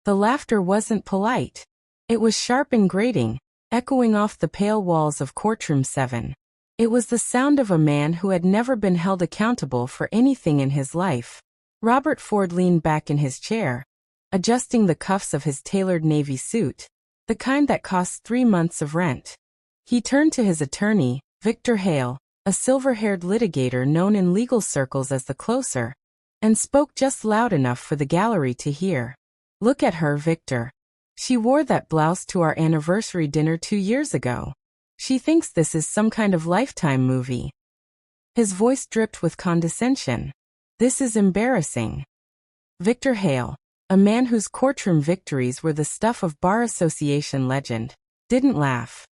The laughter wasn't polite. It was sharp and grating, echoing off the pale walls of courtroom 7. It was the sound of a man who had never been held accountable for anything in his life. Robert Ford leaned back in his chair, adjusting the cuffs of his tailored navy suit, the kind that costs 3 months of rent. He turned to his attorney, Victor Hale, a silver-haired litigator known in legal circles as the closer, and spoke just loud enough for the gallery to hear. "Look at her, Victor. She wore that blouse to our anniversary dinner 2 years ago. She thinks this is some kind of Lifetime movie." His voice dripped with condescension. "This is embarrassing." Victor Hale, a man whose courtroom victories were the stuff of bar association legend, didn't laugh.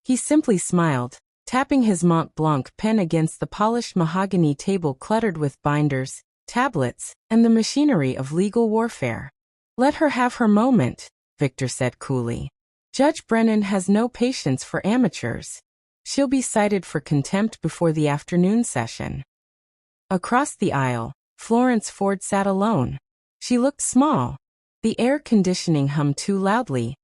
He simply smiled, tapping his Mont Blanc pen against the polished mahogany table cluttered with binders, tablets, and the machinery of legal warfare. "Let her have her moment," Victor said coolly. "Judge Brennan has no patience for amateurs. She'll be cited for contempt before the afternoon session." Across the aisle, Florence Ford sat alone. She looked small. The air conditioning hummed too loudly,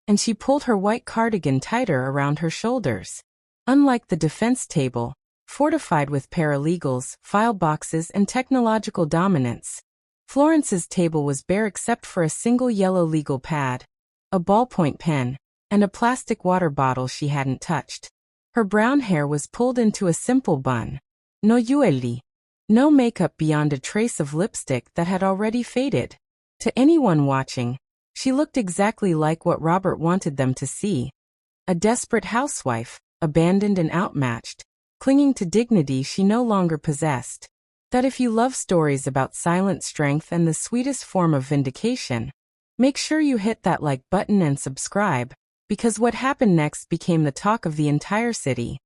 and she pulled her white cardigan tighter around her shoulders. Unlike the defense table, fortified with paralegals, file boxes, and technological dominance, Florence's table was bare except for a single yellow legal pad, a ballpoint pen, and a plastic water bottle she hadn't touched. Her brown hair was pulled into a simple bun. No jewelry. No makeup beyond a trace of lipstick that had already faded. To anyone watching, she looked exactly like what Robert wanted them to see. A desperate housewife, abandoned and outmatched, clinging to dignity she no longer possessed. That if you love stories about silent strength and the sweetest form of vindication, make sure you hit that like button and subscribe, because what happened next became the talk of the entire city.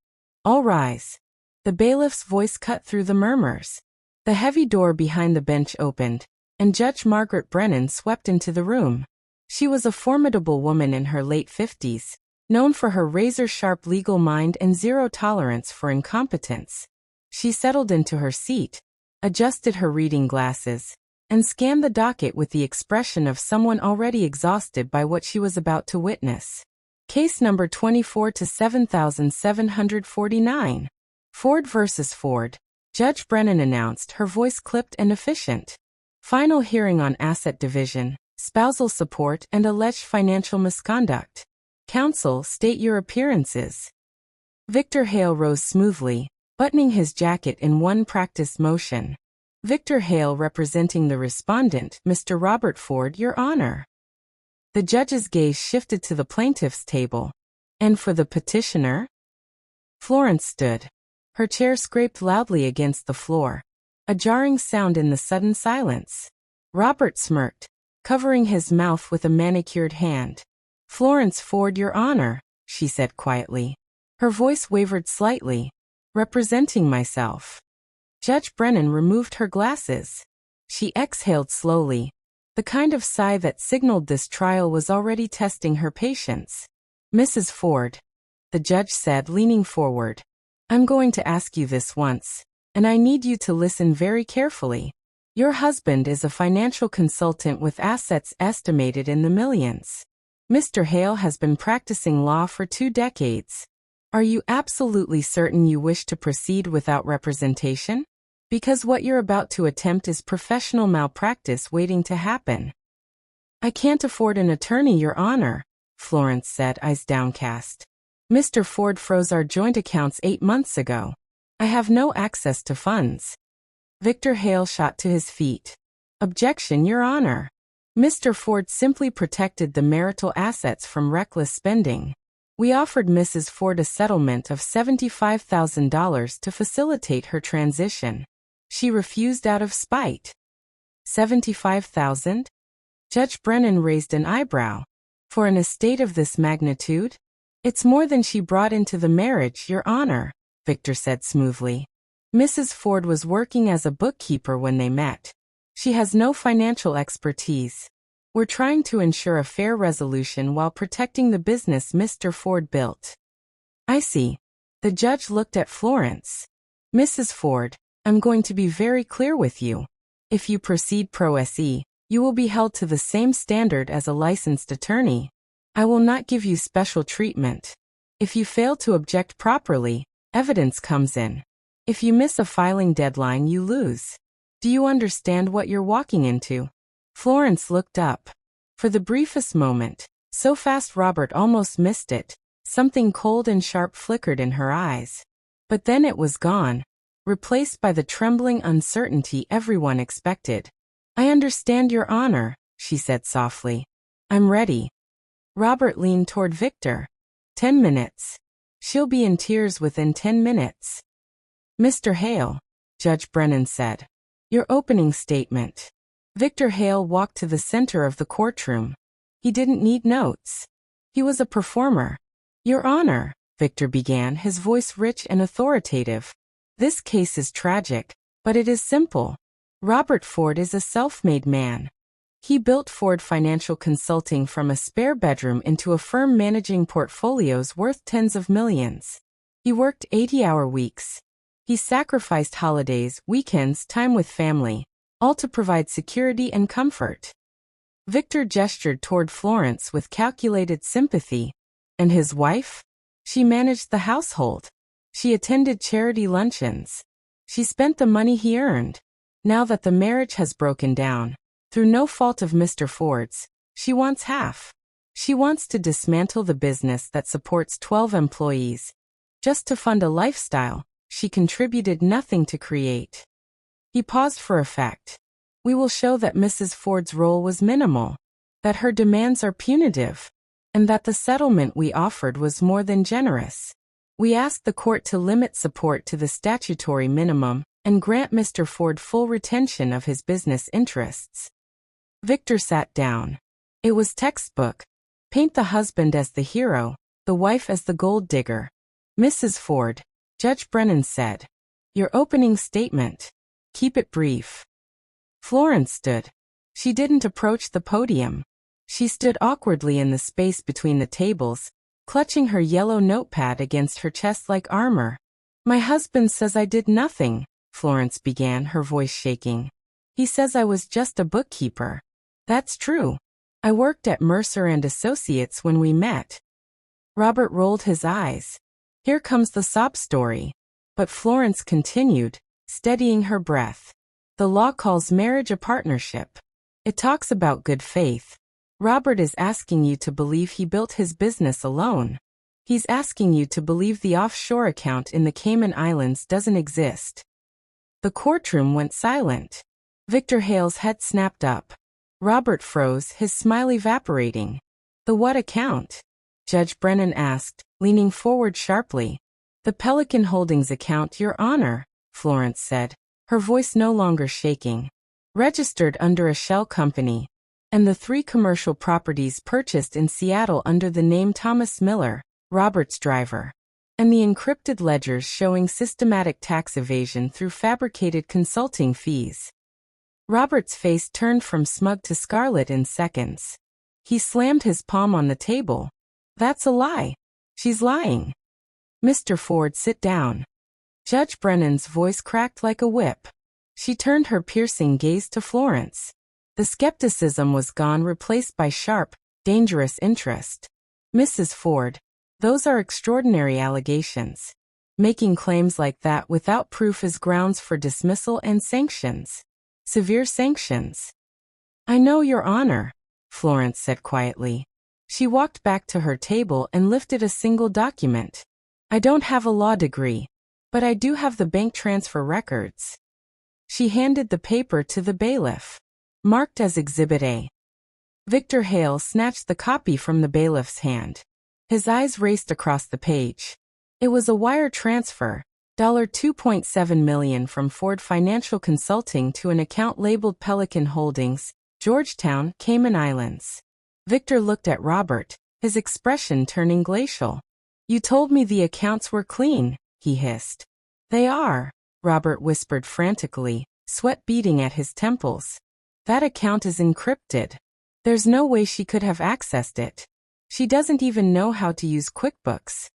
"All rise." The bailiff's voice cut through the murmurs. The heavy door behind the bench opened, and Judge Margaret Brennan swept into the room. She was a formidable woman in her late 50s, known for her razor-sharp legal mind and zero tolerance for incompetence. She settled into her seat, adjusted her reading glasses, and scanned the docket with the expression of someone already exhausted by what she was about to witness. Case number 24 to 7749. Ford versus Ford. Judge Brennan announced, her voice clipped and efficient. Final hearing on asset division, spousal support, and alleged financial misconduct. Counsel, state your appearances. Victor Hale rose smoothly, buttoning his jacket in one practiced motion. Victor Hale representing the respondent, Mr. Robert Ford, Your Honor. The judge's gaze shifted to the plaintiff's table. And for the petitioner? Florence stood. Her chair scraped loudly against the floor, a jarring sound in the sudden silence. Robert smirked, covering his mouth with a manicured hand. "Florence Ford, Your Honor," she said quietly. Her voice wavered slightly. "Representing myself." Judge Brennan removed her glasses. She exhaled slowly, the kind of sigh that signaled this trial was already testing her patience. "Mrs. Ford," the judge said, leaning forward, "I'm going to ask you this once, and I need you to listen very carefully. Your husband is a financial consultant with assets estimated in the millions. Mr. Hale has been practicing law for 2 decades. Are you absolutely certain you wish to proceed without representation? Because what you're about to attempt is professional malpractice waiting to happen." "I can't afford an attorney, Your Honor," Florence said, eyes downcast. "Mr. Ford froze our joint accounts 8 months ago. I have no access to funds." Victor Hale shot to his feet. "Objection, Your Honor. Mr. Ford simply protected the marital assets from reckless spending. We offered Mrs. Ford a settlement of $75,000 to facilitate her transition. She refused out of spite." $75,000? Judge Brennan raised an eyebrow. "For an estate of this magnitude? It's more than she brought into the marriage, Your Honor," Victor said smoothly. "Mrs. Ford was working as a bookkeeper when they met. She has no financial expertise. We're trying to ensure a fair resolution while protecting the business Mr. Ford built." "I see." The judge looked at Florence. "Mrs. Ford, I'm going to be very clear with you. If you proceed pro se, You will be held to the same standard as a licensed attorney. I will not give you special treatment. If you fail to object properly, evidence comes in. If you miss a filing deadline, you lose. Do you understand what you're walking into? Florence looked up. For the briefest moment, so fast Robert almost missed it, something cold and sharp flickered in her eyes. But then it was gone, replaced by the trembling uncertainty everyone expected. I understand, Your Honor, she said softly. I'm ready. Robert leaned toward Victor. 10 minutes. She'll be in tears within 10 minutes. Mr. Hale, Judge Brennan said. Your opening statement. Victor Hale walked to the center of the courtroom. He didn't need notes. He was a performer. Your Honor, Victor began, his voice rich and authoritative. This case is tragic, but it is simple. Robert Ford is a self-made man. He built Ford Financial Consulting from a spare bedroom into a firm managing portfolios worth tens of millions. He worked 80-hour weeks. He sacrificed holidays, weekends, time with family, all to provide security and comfort. Victor gestured toward Florence with calculated sympathy. And his wife? She managed the household. She attended charity luncheons. She spent the money he earned. Now that the marriage has broken down, through no fault of Mr. Ford's, she wants half. She wants to dismantle the business that supports 12 employees, just to fund a lifestyle she contributed nothing to create. He paused for effect. We will show that Mrs. Ford's role was minimal, that her demands are punitive, and that the settlement we offered was more than generous. We asked the court to limit support to the statutory minimum and grant Mr. Ford full retention of his business interests. Victor sat down. It was textbook. Paint the husband as the hero, the wife as the gold digger. Mrs. Ford, Judge Brennan said. Your opening statement. Keep it brief. Florence stood. She didn't approach the podium. She stood awkwardly in the space between the tables, clutching her yellow notepad against her chest like armor. My husband says I did nothing, Florence began, her voice shaking. He says I was just a bookkeeper. That's true. I worked at Mercer and Associates when we met. Robert rolled his eyes. Here comes the sob story. But Florence continued, steadying her breath. The law calls marriage a partnership. It talks about good faith. Robert is asking you to believe he built his business alone. He's asking you to believe the offshore account in the Cayman Islands doesn't exist. The courtroom went silent. Victor Hale's head snapped up. Robert froze, his smile evaporating. The what account? Judge Brennan asked, leaning forward sharply. The Pelican Holdings account, Your Honor, Florence said, her voice no longer shaking. Registered under a shell company. And the 3 commercial properties purchased in Seattle under the name Thomas Miller, Robert's driver. And the encrypted ledgers showing systematic tax evasion through fabricated consulting fees. Robert's face turned from smug to scarlet in seconds. He slammed his palm on the table. That's a lie. She's lying. Mr. Ford, sit down. Judge Brennan's voice cracked like a whip. She turned her piercing gaze to Florence. The skepticism was gone, replaced by sharp, dangerous interest. Mrs. Ford, those are extraordinary allegations. Making claims like that without proof is grounds for dismissal and sanctions. Severe sanctions. I know, Your Honor, Florence said quietly. She walked back to her table and lifted a single document. I don't have a law degree, but I do have the bank transfer records. She handed the paper to the bailiff. Marked as Exhibit A. Victor Hale snatched the copy from the bailiff's hand. His eyes raced across the page. It was a wire transfer, $2.7 million from Ford Financial Consulting to an account labeled Pelican Holdings, Georgetown, Cayman Islands. Victor looked at Robert, his expression turning glacial. You told me the accounts were clean, he hissed. They are, Robert whispered frantically, sweat beading at his temples. That account is encrypted. There's no way she could have accessed it. She doesn't even know how to use QuickBooks.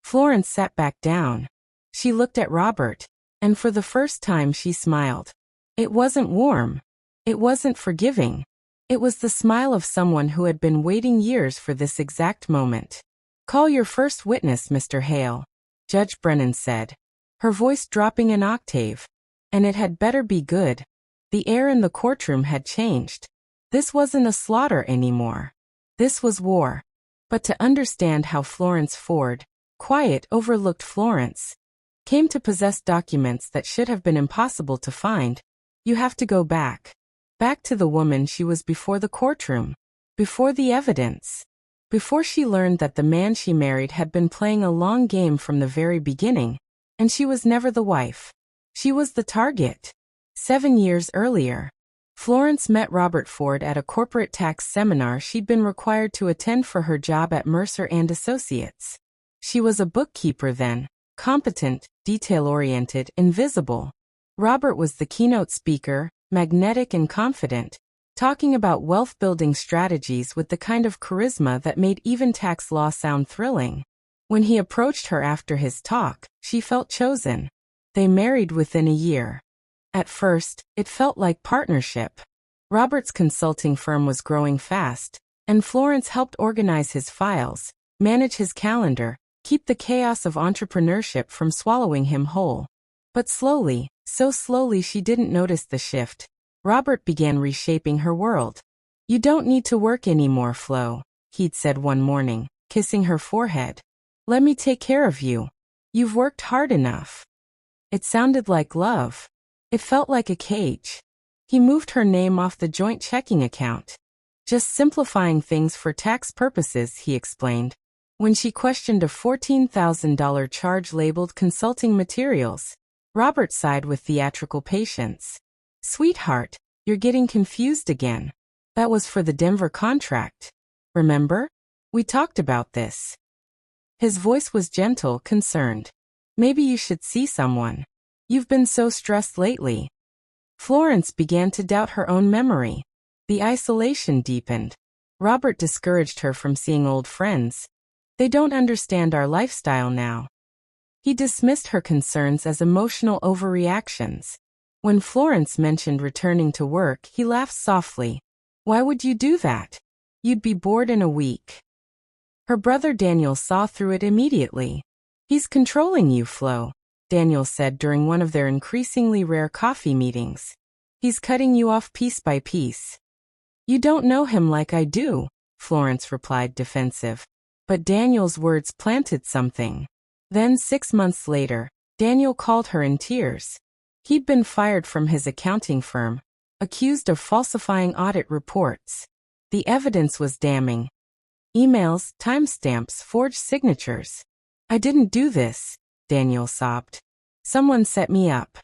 Florence sat back down. She looked at Robert, and for the first time she smiled. It wasn't warm. It wasn't forgiving. It was the smile of someone who had been waiting years for this exact moment. "Call your first witness, Mr. Hale," Judge Brennan said, her voice dropping an octave. And it had better be good. The air in the courtroom had changed. This wasn't a slaughter anymore. This was war. But to understand how Florence Ford, quiet, overlooked Florence, came to possess documents that should have been impossible to find, you have to go back. Back to the woman she was before the courtroom. Before the evidence. Before she learned that the man she married had been playing a long game from the very beginning, and she was never the wife. She was the target. 7 years earlier, Florence met Robert Ford at a corporate tax seminar she'd been required to attend for her job at Mercer and Associates. She was a bookkeeper then, competent, detail-oriented, invisible. Robert was the keynote speaker, magnetic and confident, talking about wealth-building strategies with the kind of charisma that made even tax law sound thrilling. When he approached her after his talk, she felt chosen. They married within a year. At first, it felt like partnership. Robert's consulting firm was growing fast, and Florence helped organize his files, manage his calendar, keep the chaos of entrepreneurship from swallowing him whole. But slowly, so slowly she didn't notice the shift, Robert began reshaping her world. "You don't need to work anymore, Flo," he'd said one morning, kissing her forehead. "Let me take care of you. You've worked hard enough." It sounded like love. It felt like a cage. He moved her name off the joint checking account. "Just simplifying things for tax purposes," he explained. When she questioned a $14,000 charge labeled consulting materials, Robert sighed with theatrical patience. "Sweetheart, you're getting confused again. That was for the Denver contract. Remember? We talked about this." His voice was gentle, concerned. "Maybe you should see someone. You've been so stressed lately." Florence began to doubt her own memory. The isolation deepened. Robert discouraged her from seeing old friends. "They don't understand our lifestyle now." He dismissed her concerns as emotional overreactions. When Florence mentioned returning to work, he laughed softly. "Why would you do that? You'd be bored in a week." Her brother Daniel saw through it immediately. "He's controlling you, Flo," Daniel said during one of their increasingly rare coffee meetings. "He's cutting you off piece by piece." "You don't know him like I do," Florence replied, defensive. But Daniel's words planted something. Then 6 months later, Daniel called her in tears. He'd been fired from his accounting firm, accused of falsifying audit reports. The evidence was damning. Emails, timestamps, forged signatures. "I didn't do this," Daniel sobbed. "Someone set me up."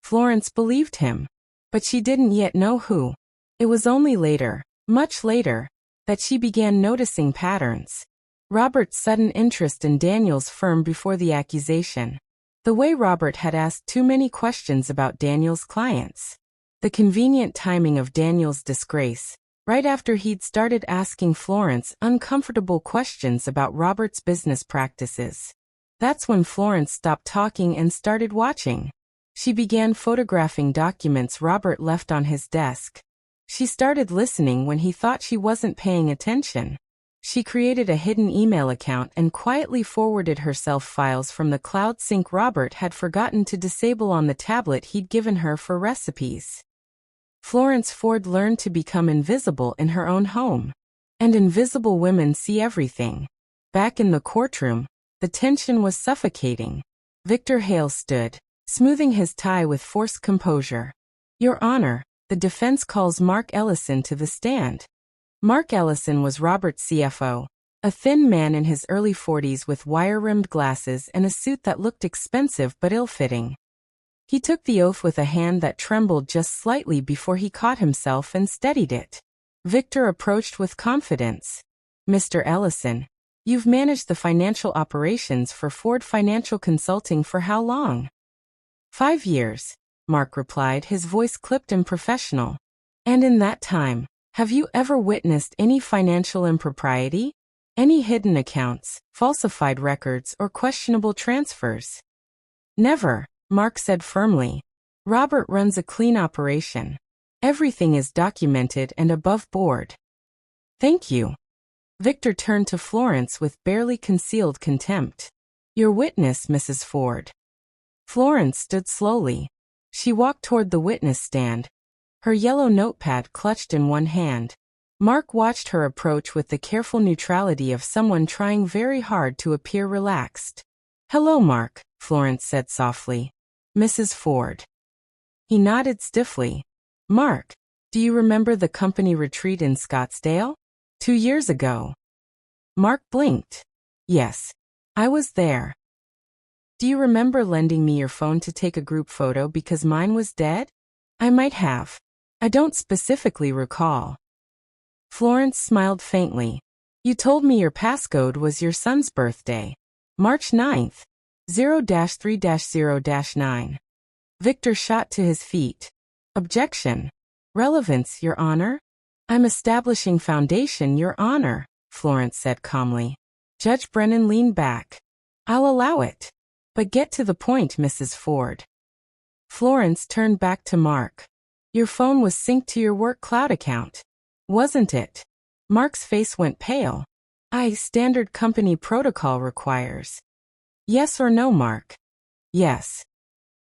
Florence believed him, but she didn't yet know who. It was only later, much later, that she began noticing patterns. Robert's sudden interest in Daniel's firm before the accusation. The way Robert had asked too many questions about Daniel's clients. The convenient timing of Daniel's disgrace, right after he'd started asking Florence uncomfortable questions about Robert's business practices. That's when Florence stopped talking and started watching. She began photographing documents Robert left on his desk. She started listening when he thought she wasn't paying attention. She created a hidden email account and quietly forwarded herself files from the cloud sync Robert had forgotten to disable on the tablet he'd given her for recipes. Florence Ford learned to become invisible in her own home. And invisible women see everything. Back in the courtroom, the tension was suffocating. Victor Hale stood, smoothing his tie with forced composure. "Your Honor, the defense calls Mark Ellison to the stand." Mark Ellison was Robert's CFO, a thin man in his early 40s with wire-rimmed glasses and a suit that looked expensive but ill-fitting. He took the oath with a hand that trembled just slightly before he caught himself and steadied it. Victor approached with confidence. "Mr. Ellison, you've managed the financial operations for Ford Financial Consulting for how long?" 5 years, Mark replied, his voice clipped and professional. "And in that time, have you ever witnessed any financial impropriety? Any hidden accounts, falsified records, or questionable transfers?" "Never," Mark said firmly. "Robert runs a clean operation." Everything is documented and above board. Thank you. Victor turned to Florence with barely concealed contempt. Your witness, Mrs. Ford. Florence stood slowly. She walked toward the witness stand, her yellow notepad clutched in one hand. Mark watched her approach with the careful neutrality of someone trying very hard to appear relaxed. Hello, Mark, Florence said softly. Mrs. Ford. He nodded stiffly. Mark, do you remember the company retreat in Scottsdale? 2 years ago. Mark blinked. Yes. I was there. Do you remember lending me your phone to take a group photo because mine was dead? I might have. I don't specifically recall. Florence smiled faintly. You told me your passcode was your son's birthday. March 9th. 0-3-0-9. Victor shot to his feet. Objection. Relevance, Your Honor? I'm establishing foundation, Your Honor, Florence said calmly. Judge Brennan leaned back. I'll allow it. But get to the point, Mrs. Ford. Florence turned back to Mark. Your phone was synced to your work cloud account. Wasn't it? Mark's face went pale. Standard company protocol requires. Yes or no, Mark? Yes.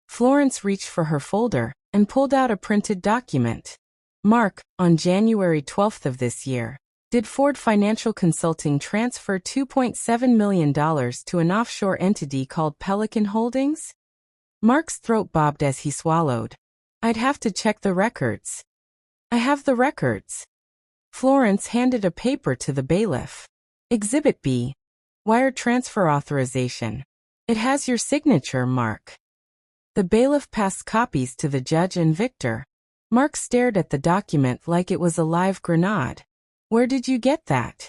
Florence reached for her folder and pulled out a printed document. Mark, on January 12th of this year, did Ford Financial Consulting transfer $2.7 million to an offshore entity called Pelican Holdings? Mark's throat bobbed as he swallowed. I'd have to check the records. I have the records. Florence handed a paper to the bailiff. Exhibit B. Wire transfer authorization. It has your signature, Mark. The bailiff passed copies to the judge and Victor. Mark stared at the document like it was a live grenade. Where did you get that?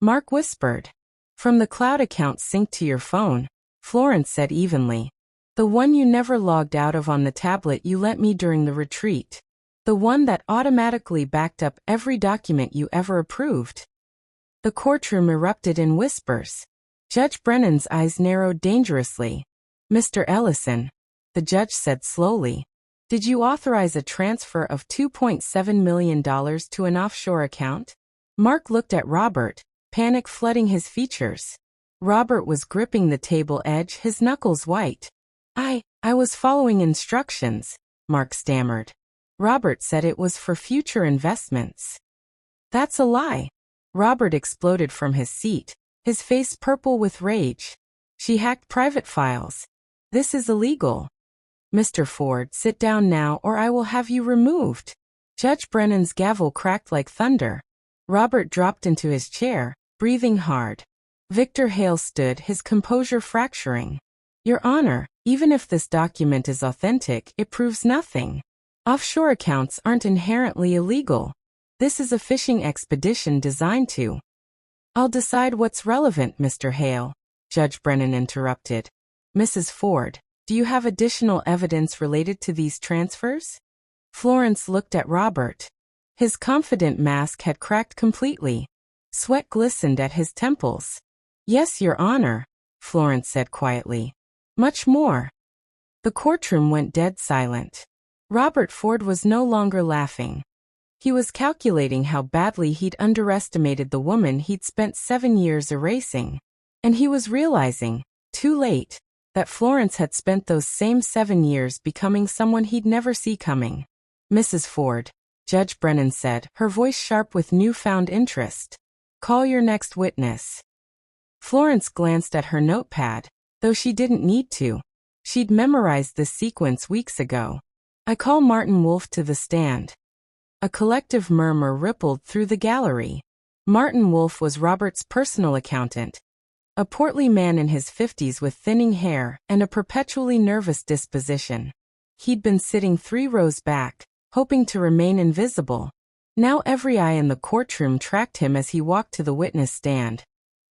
Mark whispered. From the cloud account synced to your phone, Florence said evenly. The one you never logged out of on the tablet you lent me during the retreat. The one that automatically backed up every document you ever approved. The courtroom erupted in whispers. Judge Brennan's eyes narrowed dangerously. Mr. Ellison, the judge said slowly, did you authorize a transfer of $2.7 million to an offshore account? Mark looked at Robert, panic flooding his features. Robert was gripping the table edge, his knuckles white. I was following instructions, Mark stammered. Robert said it was for future investments. That's a lie. Robert exploded from his seat, his face purple with rage. She hacked private files. This is illegal. Mr. Ford, sit down now or I will have you removed. Judge Brennan's gavel cracked like thunder. Robert dropped into his chair, breathing hard. Victor Hale stood, his composure fracturing. Your Honor, even if this document is authentic, it proves nothing. Offshore accounts aren't inherently illegal. This is a fishing expedition designed to. I'll decide what's relevant, Mr. Hale, Judge Brennan interrupted. Mrs. Ford, do you have additional evidence related to these transfers? Florence looked at Robert. His confident mask had cracked completely. Sweat glistened at his temples. Yes, Your Honor, Florence said quietly. Much more. The courtroom went dead silent. Robert Ford was no longer laughing. He was calculating how badly he'd underestimated the woman he'd spent 7 years erasing. And he was realizing, too late, that Florence had spent those same 7 years becoming someone he'd never see coming. Mrs. Ford, Judge Brennan said, her voice sharp with newfound interest. Call your next witness. Florence glanced at her notepad, though she didn't need to. She'd memorized this sequence weeks ago. I call Martin Wolfe to the stand. A collective murmur rippled through the gallery. Martin Wolfe was Robert's personal accountant. A portly man in his 50s with thinning hair and a perpetually nervous disposition. He'd been sitting 3 rows back, hoping to remain invisible. Now every eye in the courtroom tracked him as he walked to the witness stand.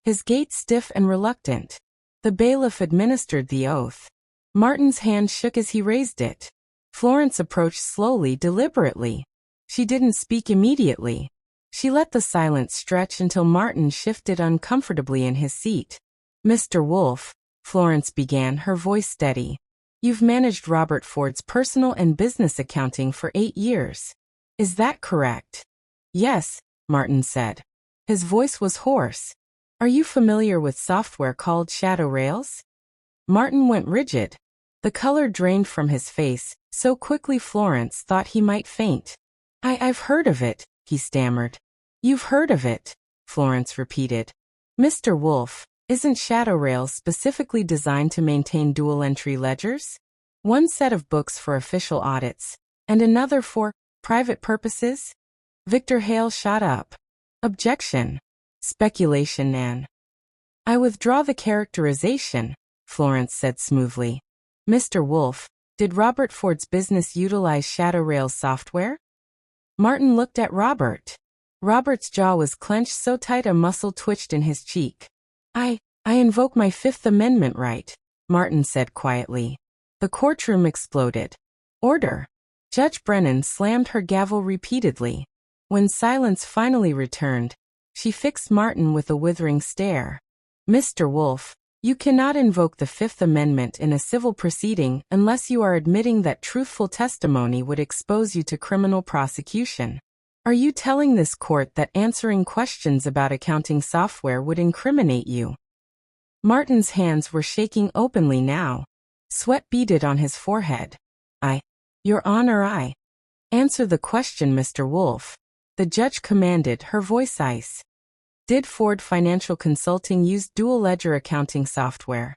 His gait stiff and reluctant. The bailiff administered the oath. Martin's hand shook as he raised it. Florence approached slowly, deliberately. She didn't speak immediately. She let the silence stretch until Martin shifted uncomfortably in his seat. Mr. Wolfe, Florence began, her voice steady. You've managed Robert Ford's personal and business accounting for 8 years. Is that correct? Yes, Martin said. His voice was hoarse. Are you familiar with software called Shadow Rails? Martin went rigid. The color drained from his face, so quickly Florence thought he might faint. I've heard of it, he stammered. You've heard of it, Florence repeated. Mr. Wolf, isn't Shadow Rails specifically designed to maintain dual-entry ledgers? One set of books for official audits, and another for private purposes? Victor Hale shot up. Objection. Speculation, Nan. I withdraw the characterization, Florence said smoothly. Mr. Wolf, did Robert Ford's business utilize Shadow Rails software? Martin looked at Robert. Robert's jaw was clenched so tight a muscle twitched in his cheek. I invoke my Fifth Amendment right, Martin said quietly. The courtroom exploded. Order. Judge Brennan slammed her gavel repeatedly. When silence finally returned, she fixed Martin with a withering stare. Mr. Wolf, you cannot invoke the Fifth Amendment in a civil proceeding unless you are admitting that truthful testimony would expose you to criminal prosecution. Are you telling this court that answering questions about accounting software would incriminate you? Martin's hands were shaking openly now. Sweat beaded on his forehead. Your Honor, I. Answer the question, Mr. Wolf. The judge commanded, her voice ice. Did Ford Financial Consulting use dual-ledger accounting software?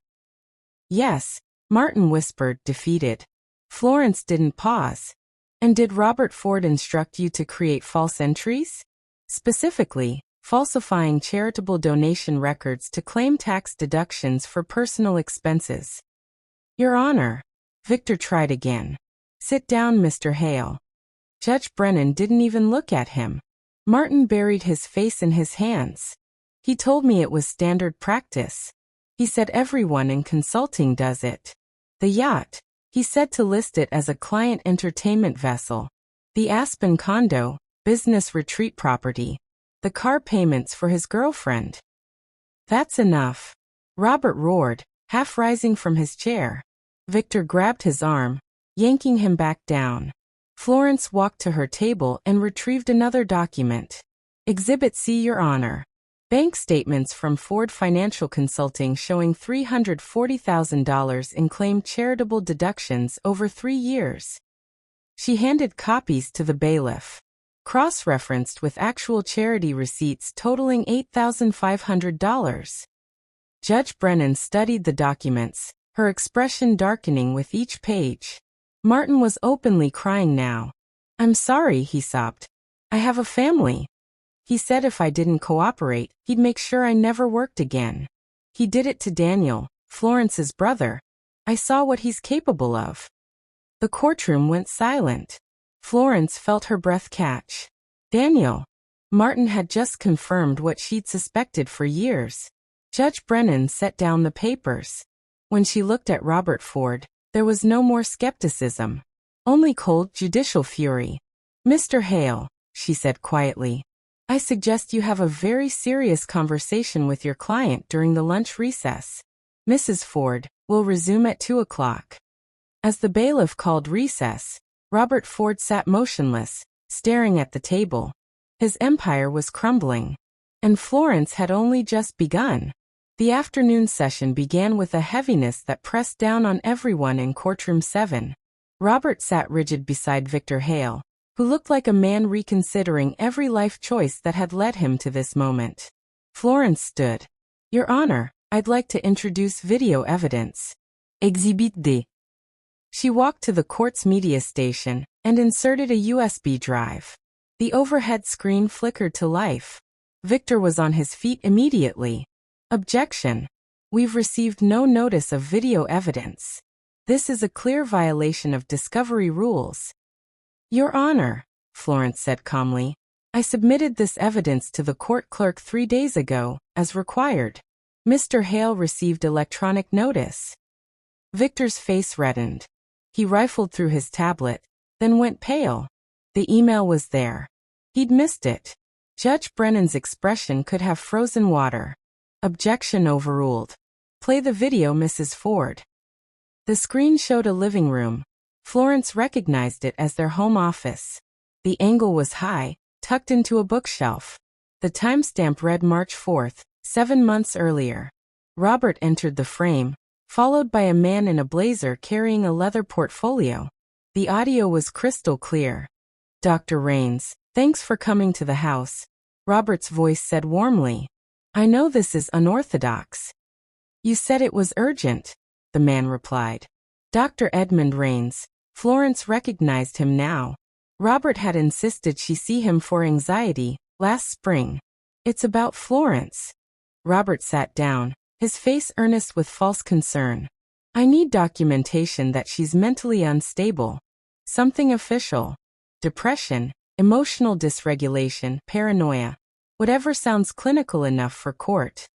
Yes, Martin whispered, defeated. Florence didn't pause. And did Robert Ford instruct you to create false entries? Specifically, falsifying charitable donation records to claim tax deductions for personal expenses. Your Honor. Victor tried again. Sit down, Mr. Hale. Judge Brennan didn't even look at him. Martin buried his face in his hands. He told me it was standard practice. He said everyone in consulting does it. The yacht. He said to list it as a client entertainment vessel. The Aspen condo, business retreat property. The car payments for his girlfriend. That's enough. Robert roared, half rising from his chair. Victor grabbed his arm, yanking him back down. Florence walked to her table and retrieved another document. Exhibit C, Your Honor. Bank statements from Ford Financial Consulting showing $340,000 in claimed charitable deductions over 3 years. She handed copies to the bailiff. Cross-referenced with actual charity receipts totaling $8,500. Judge Brennan studied the documents, her expression darkening with each page. Martin was openly crying now. I'm sorry, he sobbed. I have a family. He said if I didn't cooperate, he'd make sure I never worked again. He did it to Daniel, Florence's brother. I saw what he's capable of. The courtroom went silent. Florence felt her breath catch. Daniel. Martin had just confirmed what she'd suspected for years. Judge Brennan set down the papers. When she looked at Robert Ford, there was no more skepticism. Only cold judicial fury. Mr. Hale, she said quietly, I suggest you have a very serious conversation with your client during the lunch recess. Mrs. Ford will resume at 2 o'clock. As the bailiff called recess, Robert Ford sat motionless, staring at the table. His empire was crumbling. And Florence had only just begun. The afternoon session began with a heaviness that pressed down on everyone in courtroom 7. Robert sat rigid beside Victor Hale, who looked like a man reconsidering every life choice that had led him to this moment. Florence stood. Your Honor, I'd like to introduce video evidence. Exhibit D. She walked to the court's media station and inserted a USB drive. The overhead screen flickered to life. Victor was on his feet immediately. Objection. We've received no notice of video evidence. This is a clear violation of discovery rules. Your Honor, Florence said calmly, I submitted this evidence to the court clerk 3 days ago, as required. Mr. Hale received electronic notice. Victor's face reddened. He rifled through his tablet, then went pale. The email was there. He'd missed it. Judge Brennan's expression could have frozen water. Objection overruled. Play the video, Mrs. Ford. The screen showed a living room. Florence recognized it as their home office. The angle was high, tucked into a bookshelf. The timestamp read March 4th, 7 months earlier. Robert entered the frame, followed by a man in a blazer carrying a leather portfolio. The audio was crystal clear. "Dr. Rains, thanks for coming to the house," Robert's voice said warmly. "I know this is unorthodox." "You said it was urgent," the man replied. Dr. Edmund Rains. Florence recognized him now. Robert had insisted she see him for anxiety last spring. "It's about Florence." Robert sat down, his face earnest with false concern. "I need documentation that she's mentally unstable. Something official. Depression, emotional dysregulation, paranoia. Whatever sounds clinical enough for court."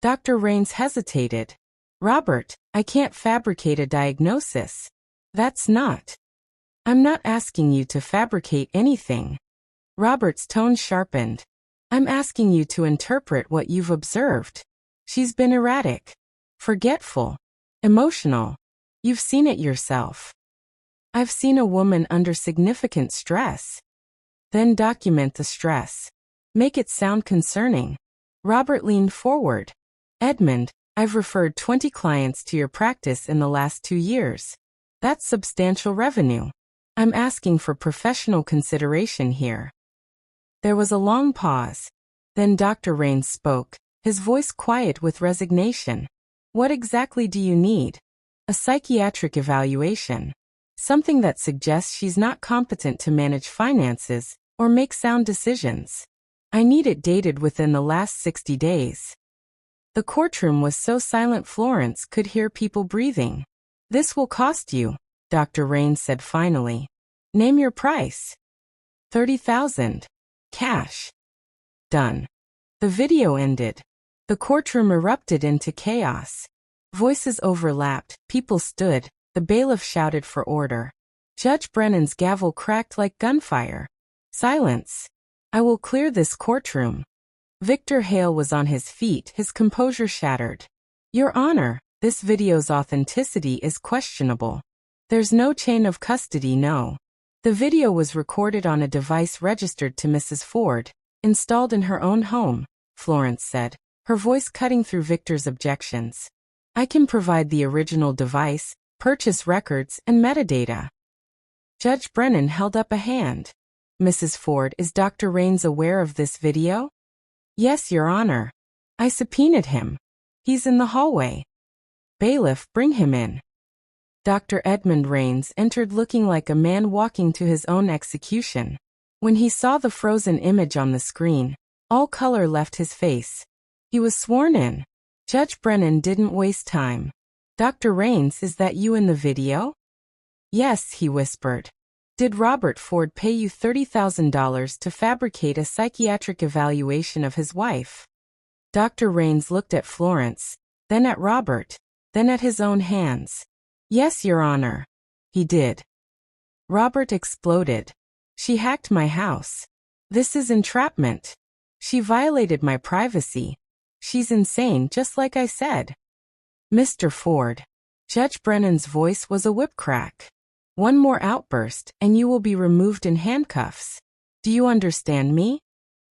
Dr. Rains hesitated. "Robert, I can't fabricate a diagnosis. That's not. I'm not asking you to fabricate anything." Robert's tone sharpened. "I'm asking you to interpret what you've observed. She's been erratic, forgetful, emotional. You've seen it yourself." "I've seen a woman under significant stress." "Then document the stress. Make it sound concerning." Robert leaned forward. "Edmund, I've referred 20 clients to your practice in the last 2 years. That's substantial revenue. I'm asking for professional consideration here." There was a long pause. Then Dr. Rains spoke, his voice quiet with resignation. "What exactly do you need?" "A psychiatric evaluation. Something that suggests she's not competent to manage finances or make sound decisions. I need it dated within the last 60 days. The courtroom was so silent Florence could hear people breathing. "This will cost you," Dr. Rains said finally. "Name your price." "30,000. Cash." "Done." The video ended. The courtroom erupted into chaos. Voices overlapped, people stood, the bailiff shouted for order. Judge Brennan's gavel cracked like gunfire. "Silence. I will clear this courtroom." Victor Hale was on his feet, his composure shattered. "Your Honor, this video's authenticity is questionable. There's no chain of custody, no. The video was recorded on a device registered to Mrs. Ford, installed in her own home," Florence said, her voice cutting through Victor's objections. "I can provide the original device, purchase records, and metadata." Judge Brennan held up a hand. "Mrs. Ford, is Dr. Rains aware of this video?" "Yes, Your Honor. I subpoenaed him. He's in the hallway." "Bailiff, bring him in." Dr. Edmund Rains entered looking like a man walking to his own execution. When he saw the frozen image on the screen, all color left his face. He was sworn in. Judge Brennan didn't waste time. "Dr. Rains, is that you in the video?" "Yes," he whispered. "Did Robert Ford pay you $30,000 to fabricate a psychiatric evaluation of his wife?" Dr. Rains looked at Florence, then at Robert, then at his own hands. "Yes, Your Honor. He did." Robert exploded. "She hacked my house. This is entrapment. She violated my privacy. She's insane, just like I said." "Mr. Ford." Judge Brennan's voice was a whip crack. "One more outburst, and you will be removed in handcuffs. Do you understand me?"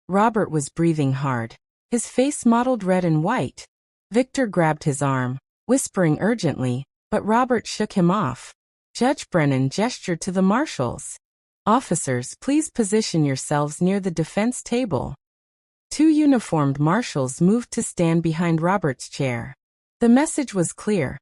Robert was breathing hard, his face mottled red and white. Victor grabbed his arm, whispering urgently, but Robert shook him off. Judge Brennan gestured to the marshals. "Officers, please position yourselves near the defense table." 2 uniformed marshals moved to stand behind Robert's chair. The message was clear.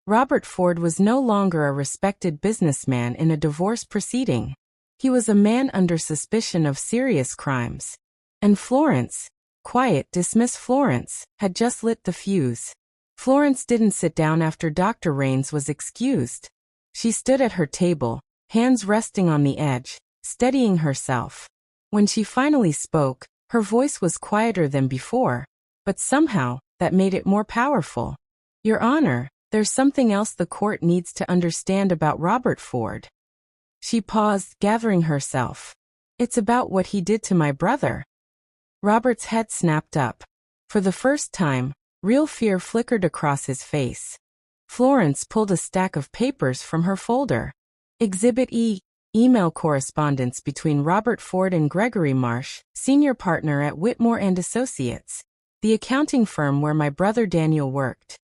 Robert Ford was no longer a respected businessman in a divorce proceeding. He was a man under suspicion of serious crimes. And Florence, quiet, dismiss Florence, had just lit the fuse. Florence didn't sit down after Dr. Rains was excused. She stood at her table, hands resting on the edge, steadying herself. When she finally spoke, her voice was quieter than before, but somehow, that made it more powerful. "Your Honor, there's something else the court needs to understand about Robert Ford." She paused, gathering herself. "It's about what he did to my brother." Robert's head snapped up. For the first time, real fear flickered across his face. Florence pulled a stack of papers from her folder. "Exhibit E, email correspondence between Robert Ford and Gregory Marsh, senior partner at Whitmore and Associates, the accounting firm where my brother Daniel worked.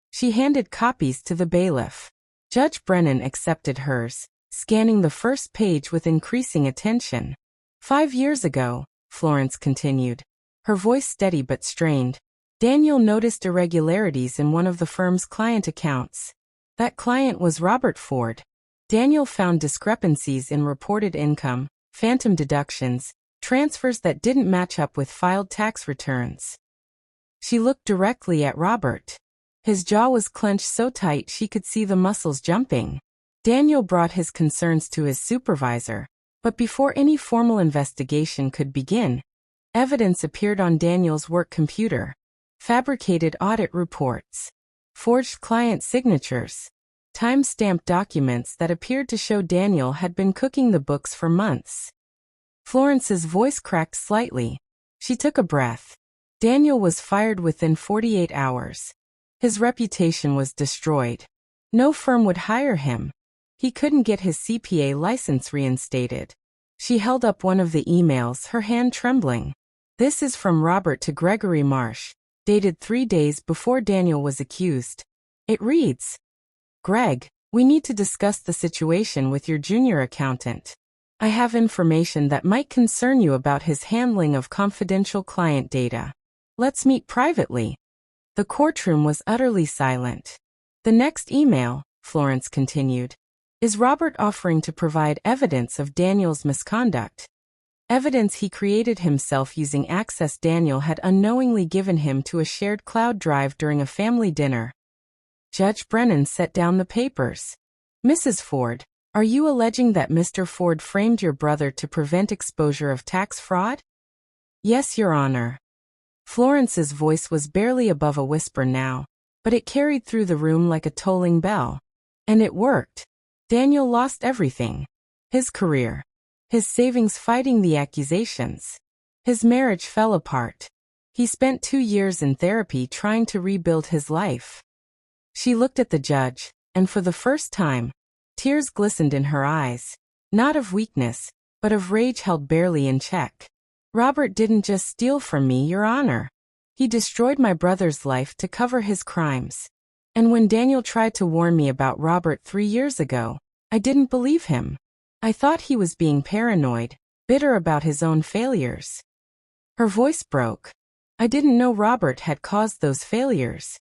She handed copies to the bailiff. Judge Brennan accepted hers, scanning the first page with increasing attention. 5 years ago, Florence continued, her voice steady but strained, Daniel noticed irregularities in one of the firm's client accounts. That client was Robert Ford. Daniel found discrepancies in reported income, phantom deductions, transfers that didn't match up with filed tax returns. She looked directly at Robert. His jaw was clenched so tight she could see the muscles jumping. Daniel brought his concerns to his supervisor, but before any formal investigation could begin, evidence appeared on Daniel's work computer. Fabricated audit reports, forged client signatures, time-stamped documents that appeared to show Daniel had been cooking the books for months. Florence's voice cracked slightly. She took a breath. Daniel was fired within 48 hours. His reputation was destroyed. No firm would hire him. He couldn't get his CPA license reinstated. She held up one of the emails, her hand trembling. This is from Robert to Gregory Marsh, dated 3 days before Daniel was accused. It reads, Greg, we need to discuss the situation with your junior accountant. I have information that might concern you about his handling of confidential client data. Let's meet privately. The courtroom was utterly silent. The next email, Florence continued, is Robert offering to provide evidence of Daniel's misconduct. Evidence he created himself using access Daniel had unknowingly given him to a shared cloud drive during a family dinner. Judge Brennan set down the papers. Mrs. Ford, are you alleging that Mr. Ford framed your brother to prevent exposure of tax fraud? Yes, Your Honor. Florence's voice was barely above a whisper now, but it carried through the room like a tolling bell. And it worked. Daniel lost everything. His career. His savings fighting the accusations. His marriage fell apart. He spent 2 years in therapy trying to rebuild his life. She looked at the judge, and for the first time, tears glistened in her eyes, not of weakness, but of rage held barely in check. Robert didn't just steal from me, Your Honor. He destroyed my brother's life to cover his crimes. And when Daniel tried to warn me about Robert 3 years ago, I didn't believe him. I thought he was being paranoid, bitter about his own failures. Her voice broke. I didn't know Robert had caused those failures.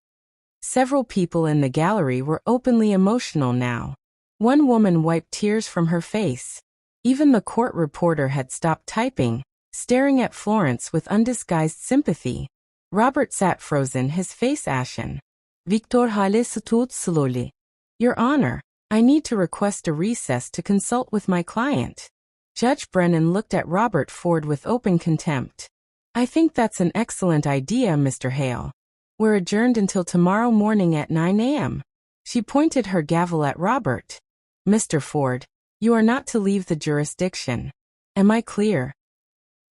Several people in the gallery were openly emotional now. One woman wiped tears from her face. Even the court reporter had stopped typing, staring at Florence with undisguised sympathy. Robert sat frozen, his face ashen. Victor Halle stood slowly. Your Honor, I need to request a recess to consult with my client. Judge Brennan looked at Robert Ford with open contempt. I think that's an excellent idea, Mr. Hale. We're adjourned until tomorrow morning at 9 a.m. She pointed her gavel at Robert. Mr. Ford, you are not to leave the jurisdiction. Am I clear?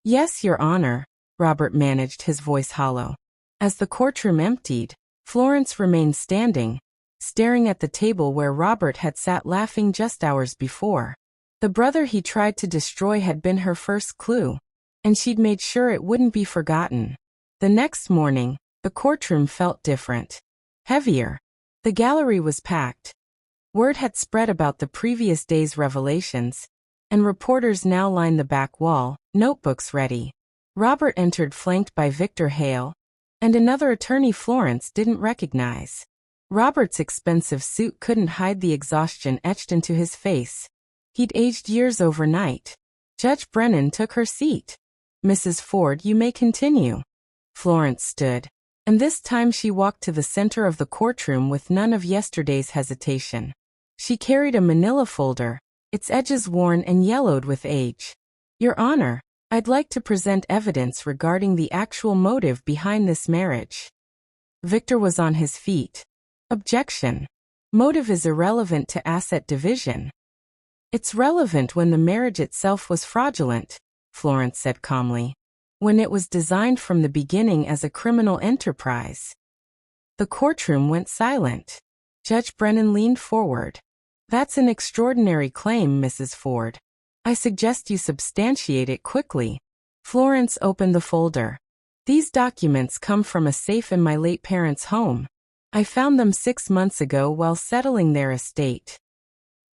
Yes, Your Honor, Robert managed, his voice hollow. As the courtroom emptied, Florence remained standing, staring at the table where Robert had sat laughing just hours before. The brother he tried to destroy had been her first clue, and she'd made sure it wouldn't be forgotten. The next morning, the courtroom felt different. Heavier. The gallery was packed. Word had spread about the previous day's revelations, and reporters now lined the back wall, notebooks ready. Robert entered flanked by Victor Hale, and another attorney Florence didn't recognize. Robert's expensive suit couldn't hide the exhaustion etched into his face. He'd aged years overnight. Judge Brennan took her seat. Mrs. Ford, you may continue. Florence stood, and this time she walked to the center of the courtroom with none of yesterday's hesitation. She carried a manila folder, its edges worn and yellowed with age. Your Honor, I'd like to present evidence regarding the actual motive behind this marriage. Victor was on his feet. Objection. Motive is irrelevant to asset division. It's relevant when the marriage itself was fraudulent, Florence said calmly. When it was designed from the beginning as a criminal enterprise. The courtroom went silent. Judge Brennan leaned forward. That's an extraordinary claim, Mrs. Ford. I suggest you substantiate it quickly. Florence opened the folder. These documents come from a safe in my late parents' home. I found them 6 months ago while settling their estate.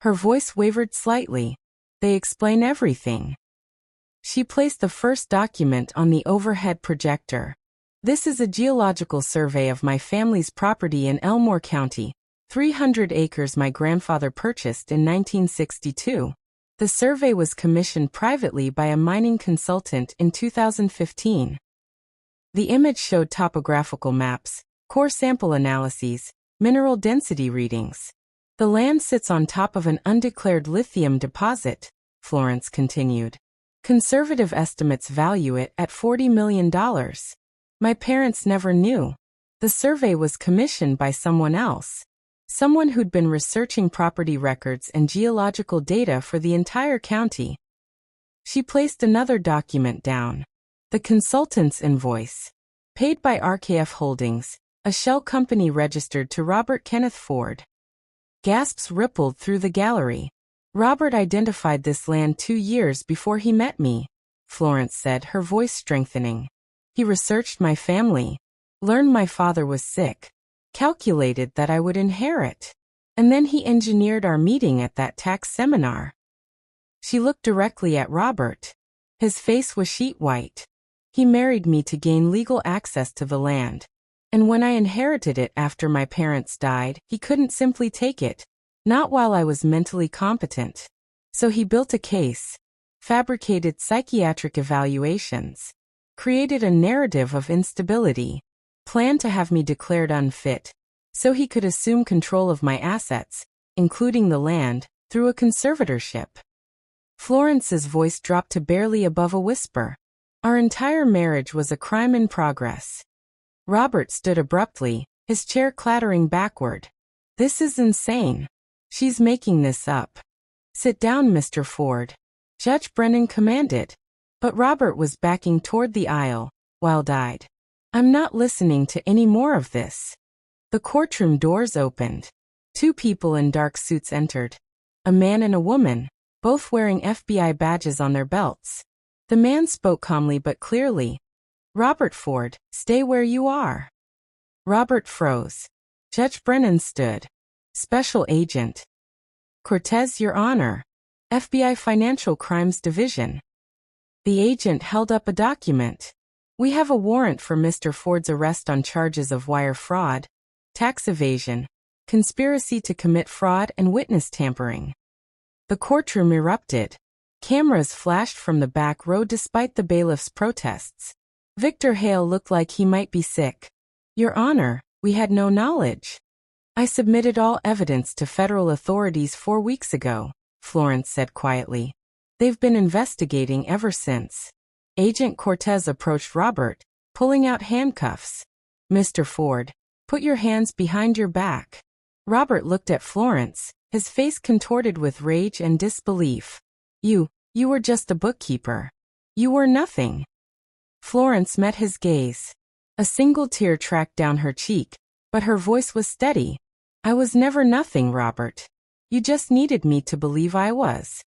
Her voice wavered slightly. They explain everything. She placed the first document on the overhead projector. This is a geological survey of my family's property in Elmore County, 300 acres my grandfather purchased in 1962. The survey was commissioned privately by a mining consultant in 2015. The image showed topographical maps, core sample analyses, mineral density readings. The land sits on top of an undeclared lithium deposit, Florence continued. Conservative estimates value it at $40 million. My parents never knew. The survey was commissioned by someone else. Someone who'd been researching property records and geological data for the entire county. She placed another document down. The consultant's invoice. Paid by RKF Holdings, a shell company registered to Robert Kenneth Ford. Gasps rippled through the gallery. Robert identified this land 2 years before he met me, Florence said, her voice strengthening. He researched my family, learned my father was sick, calculated that I would inherit, and then he engineered our meeting at that tax seminar. She looked directly at Robert. His face was sheet white. He married me to gain legal access to the land. And when I inherited it after my parents died, he couldn't simply take it. Not while I was mentally competent. So he built a case, fabricated psychiatric evaluations, created a narrative of instability, planned to have me declared unfit, so he could assume control of my assets, including the land, through a conservatorship. Florence's voice dropped to barely above a whisper. Our entire marriage was a crime in progress. Robert stood abruptly, his chair clattering backward. This is insane. She's making this up. Sit down, Mr. Ford. Judge Brennan commanded. But Robert was backing toward the aisle, wild-eyed. I'm not listening to any more of this. The courtroom doors opened. 2 people in dark suits entered. A man and a woman, both wearing FBI badges on their belts. The man spoke calmly but clearly. Robert Ford, stay where you are. Robert froze. Judge Brennan stood. Special Agent Cortez, Your Honor. FBI Financial Crimes Division. The agent held up a document. We have a warrant for Mr. Ford's arrest on charges of wire fraud, tax evasion, conspiracy to commit fraud, and witness tampering. The courtroom erupted. Cameras flashed from the back row despite the bailiff's protests. Victor Hale looked like he might be sick. Your Honor, we had no knowledge. I submitted all evidence to federal authorities 4 weeks ago, Florence said quietly. They've been investigating ever since. Agent Cortez approached Robert, pulling out handcuffs. Mr. Ford, put your hands behind your back. Robert looked at Florence, his face contorted with rage and disbelief. You were just a bookkeeper. You were nothing. Florence met his gaze. A single tear tracked down her cheek, but her voice was steady. I was never nothing, Robert. You just needed me to believe I was.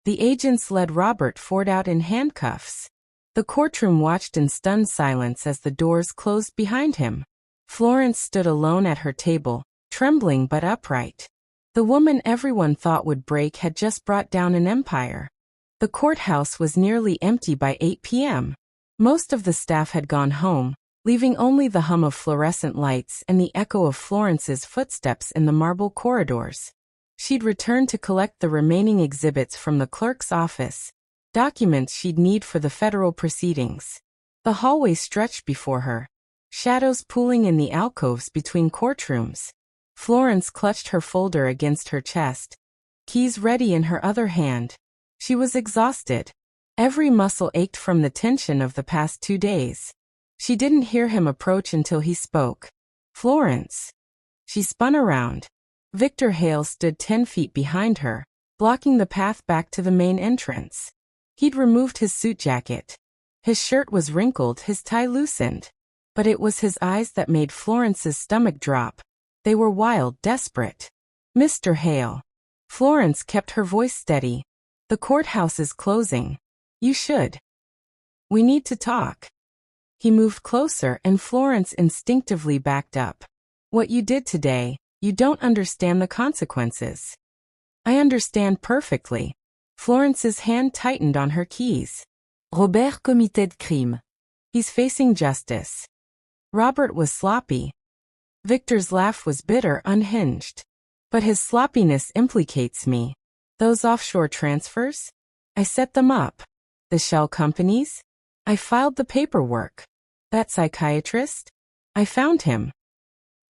The agents led Robert Ford out in handcuffs. The courtroom watched in stunned silence as the doors closed behind him. Florence stood alone at her table, trembling but upright. The woman everyone thought would break had just brought down an empire. The courthouse was nearly empty by 8 p.m. Most of the staff had gone home, leaving only the hum of fluorescent lights and the echo of Florence's footsteps in the marble corridors. She'd returned to collect the remaining exhibits from the clerk's office, documents she'd need for the federal proceedings. The hallway stretched before her, shadows pooling in the alcoves between courtrooms. Florence clutched her folder against her chest, keys ready in her other hand. She was exhausted. Every muscle ached from the tension of the past 2 days. She didn't hear him approach until he spoke. Florence. She spun around. Victor Hale stood 10 feet behind her, blocking the path back to the main entrance. He'd removed his suit jacket. His shirt was wrinkled, his tie loosened. But it was his eyes that made Florence's stomach drop. They were wild, desperate. Mr. Hale. Florence kept her voice steady. The courthouse is closing. You should. We need to talk. He moved closer and Florence instinctively backed up. What you did today, you don't understand the consequences. I understand perfectly. Florence's hand tightened on her keys. Robert committed crime. He's facing justice. Robert was sloppy. Victor's laugh was bitter, unhinged. But his sloppiness implicates me. Those offshore transfers? I set them up. The shell companies? I filed the paperwork. That psychiatrist? I found him.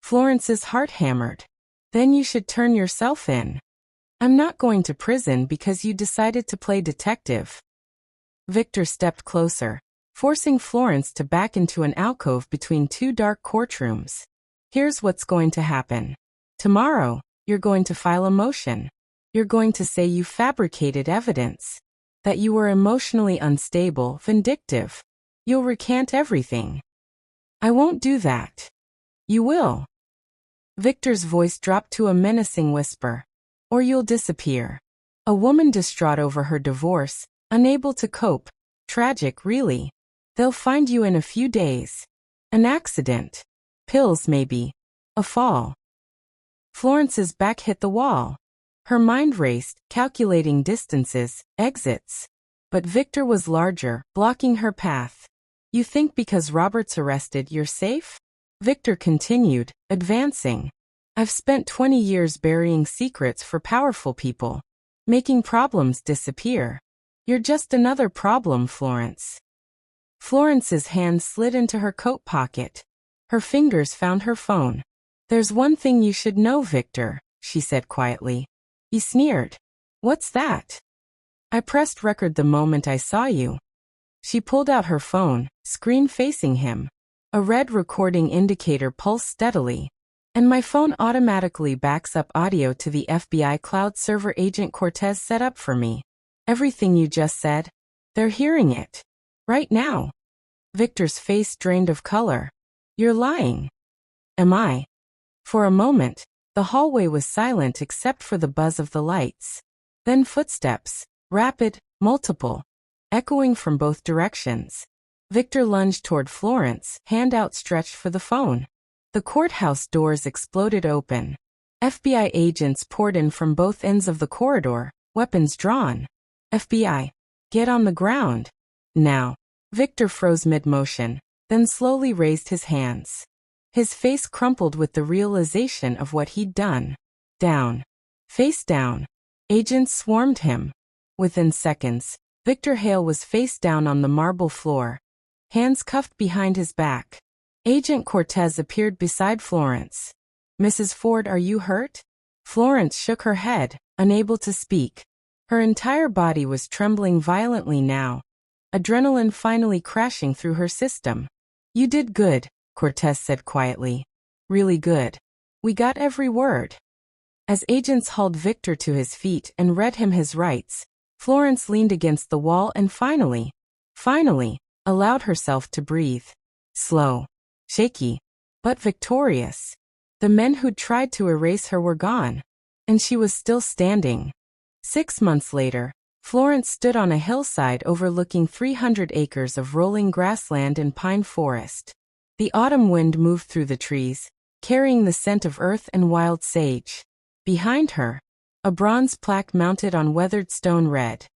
Florence's heart hammered. Then you should turn yourself in. I'm not going to prison because you decided to play detective. Victor stepped closer, forcing Florence to back into an alcove between two dark courtrooms. Here's what's going to happen. Tomorrow, you're going to file a motion. You're going to say you fabricated evidence. That you were emotionally unstable, vindictive. You'll recant everything. I won't do that. You will. Victor's voice dropped to a menacing whisper. Or you'll disappear. A woman distraught over her divorce, unable to cope. Tragic, really. They'll find you in a few days. An accident. Pills, maybe. A fall. Florence's back hit the wall. Her mind raced, calculating distances, exits. But Victor was larger, blocking her path. You think because Robert's arrested you're safe? Victor continued, advancing. I've spent 20 years burying secrets for powerful people. Making problems disappear. You're just another problem, Florence. Florence's hand slid into her coat pocket. Her fingers found her phone. There's one thing you should know, Victor, she said quietly. He sneered. What's that? I pressed record the moment I saw you. She pulled out her phone, screen facing him. A red recording indicator pulsed steadily. And my phone automatically backs up audio to the FBI cloud server Agent Cortez set up for me. Everything you just said, they're hearing it. Right now. Victor's face drained of color. You're lying. Am I? For a moment, the hallway was silent except for the buzz of the lights. Then footsteps, rapid, multiple, echoing from both directions. Victor lunged toward Florence, hand outstretched for the phone. The courthouse doors exploded open. FBI agents poured in from both ends of the corridor, weapons drawn. FBI, get on the ground. Now. Victor froze mid-motion, then slowly raised his hands. His face crumpled with the realization of what he'd done. Down. Face down. Agents swarmed him. Within seconds, Victor Hale was face down on the marble floor, hands cuffed behind his back. Agent Cortez appeared beside Florence. Mrs. Ford, are you hurt? Florence shook her head, unable to speak. Her entire body was trembling violently now, adrenaline finally crashing through her system. You did good, Cortez said quietly. Really good. We got every word. As agents hauled Victor to his feet and read him his rights, Florence leaned against the wall and finally, allowed herself to breathe. Slow, shaky, but victorious. The men who'd tried to erase her were gone, and she was still standing. 6 months later, Florence stood on a hillside overlooking 300 acres of rolling grassland and pine forest. The autumn wind moved through the trees, carrying the scent of earth and wild sage. Behind her, a bronze plaque mounted on weathered stone read,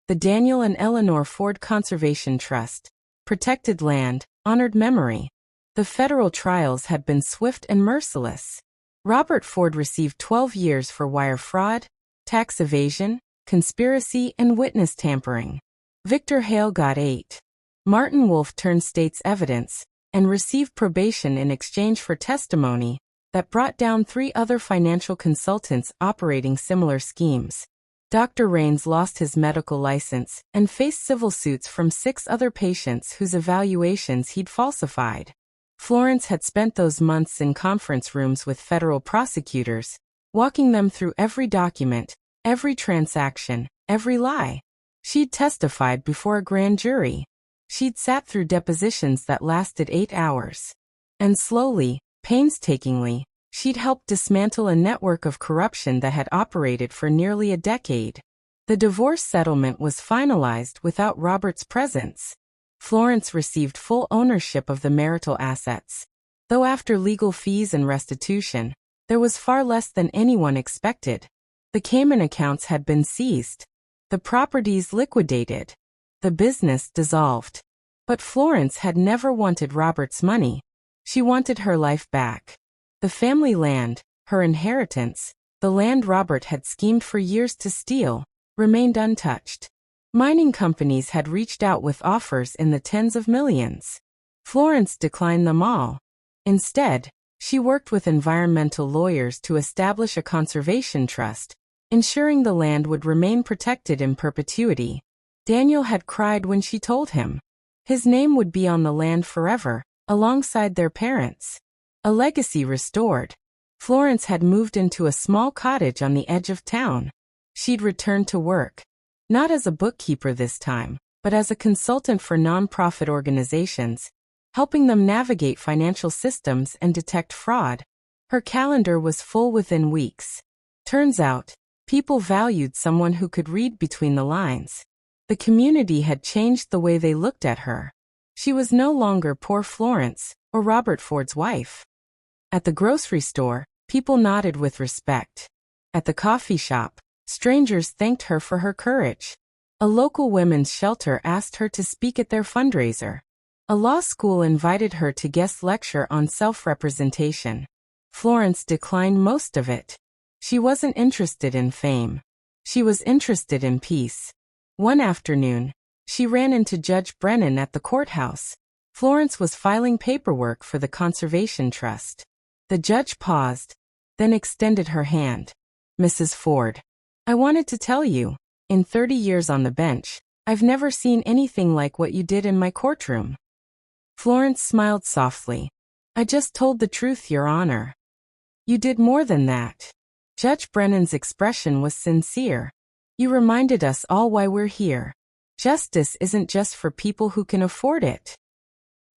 "The Daniel and Eleanor Ford Conservation Trust. Protected land, honored memory." The federal trials had been swift and merciless. Robert Ford received 12 years for wire fraud, tax evasion, conspiracy, and witness tampering. Victor Hale got 8. Martin Wolf turned state's evidence and received probation in exchange for testimony that brought down 3 other financial consultants operating similar schemes. Dr. Raines lost his medical license and faced civil suits from 6 other patients whose evaluations he'd falsified. Florence had spent those months in conference rooms with federal prosecutors, walking them through every document, every transaction, every lie. She'd testified before a grand jury. She'd sat through depositions that lasted 8 hours. And slowly, painstakingly, she'd helped dismantle a network of corruption that had operated for nearly a decade. The divorce settlement was finalized without Robert's presence. Florence received full ownership of the marital assets. Though after legal fees and restitution, there was far less than anyone expected. The Cayman accounts had been seized. The properties liquidated. The business dissolved. But Florence had never wanted Robert's money. She wanted her life back. The family land, her inheritance, the land Robert had schemed for years to steal, remained untouched. Mining companies had reached out with offers in the tens of millions. Florence declined them all. Instead, she worked with environmental lawyers to establish a conservation trust, ensuring the land would remain protected in perpetuity. Daniel had cried when she told him. His name would be on the land forever, alongside their parents. A legacy restored. Florence had moved into a small cottage on the edge of town. She'd returned to work. Not as a bookkeeper this time, but as a consultant for nonprofit organizations, helping them navigate financial systems and detect fraud. Her calendar was full within weeks. Turns out, people valued someone who could read between the lines. The community had changed the way they looked at her. She was no longer poor Florence, or Robert Ford's wife. At the grocery store, people nodded with respect. At the coffee shop, strangers thanked her for her courage. A local women's shelter asked her to speak at their fundraiser. A law school invited her to guest lecture on self-representation. Florence declined most of it. She wasn't interested in fame. She was interested in peace. One afternoon, she ran into Judge Brennan at the courthouse. Florence was filing paperwork for the Conservation Trust. The judge paused, then extended her hand. "Mrs. Ford, I wanted to tell you, in 30 years on the bench, I've never seen anything like what you did in my courtroom." Florence smiled softly. "I just told the truth, Your Honor." "You did more than that." Judge Brennan's expression was sincere. "You reminded us all why we're here. Justice isn't just for people who can afford it."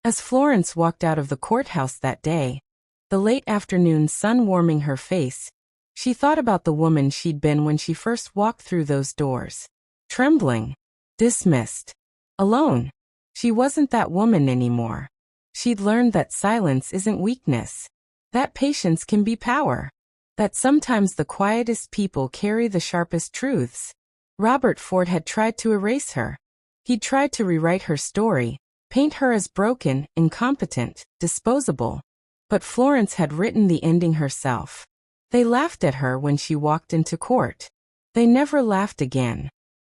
As Florence walked out of the courthouse that day, the late afternoon sun warming her face, she thought about the woman she'd been when she first walked through those doors. Trembling. Dismissed. Alone. She wasn't that woman anymore. She'd learned that silence isn't weakness. That patience can be power. That sometimes the quietest people carry the sharpest truths. Robert Ford had tried to erase her. He'd tried to rewrite her story, paint her as broken, incompetent, disposable. But Florence had written the ending herself. They laughed at her when she walked into court. They never laughed again.